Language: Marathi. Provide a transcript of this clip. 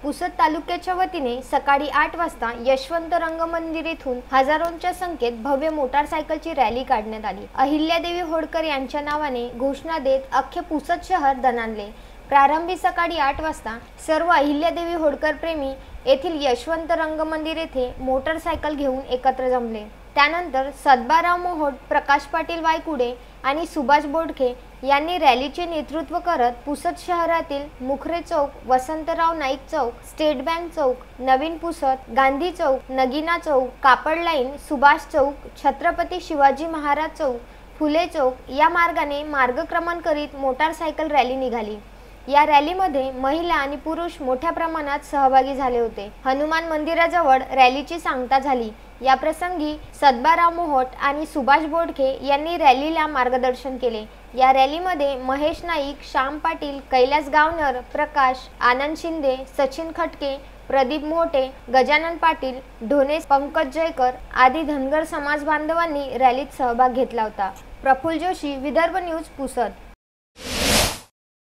पुसद तालुक्याच्या वतीने सकाळी 8 वाजता यशवंत रंगमंदिर येथून हजारोंच्या संख्येत भव्य मोटारसायकलची रॅली काढण्यात आली। अहिल्यादेवी होळकर यांच्या नावाने घोषणा देत अख्खे पुसद शहर दणाणले। प्रारंभी सकाळी 8 वाजता सर्व अहिल्यादेवी होळकर प्रेमी येथील यशवंत रंगमंदिर येथे मोटारसायकल घेऊन एकत्र जमले। त्यानंतर सदबाराव मोहोट, प्रकाश पाटील वायकुडे आणि सुभाष बोडखे यांनी रॅलीचे नेतृत्व करत पुसद शहरातील मुखरे चौक, वसंतराव नाईक चौक, स्टेट बँक चौक, नवीन पुसद, गांधी चौक, नगीना चौक, कापड लाईन, सुभाष चौक, छत्रपती शिवाजी महाराज चौक, फुले चौक या मार्गाने मार्गक्रमण करीत मोटारसायकल रॅली निघाली। या रॅलीमध्ये महिला आणि पुरुष मोठ्या प्रमाणात सहभागी झाले होते। हनुमान मंदिराजवळ रॅलीची सांगता झाली। या प्रसंगी सदबाराव मोहोट आणि सुभाष बोडखे यांनी रॅलीला मार्गदर्शन केले। या रॅलीमध्ये महेश नाईक, श्याम पाटील, कैलास गावनर, प्रकाश, आनंद शिंदे, सचिन खटके, प्रदीप मोठे, गजानन पाटील, ढोणे, पंकज जयकर आदी धनगर समाज बांधवांनी रॅलीत सहभाग घेतला होता। प्रफुल्ल जोशी, विदर्भ न्यूज, पुसद।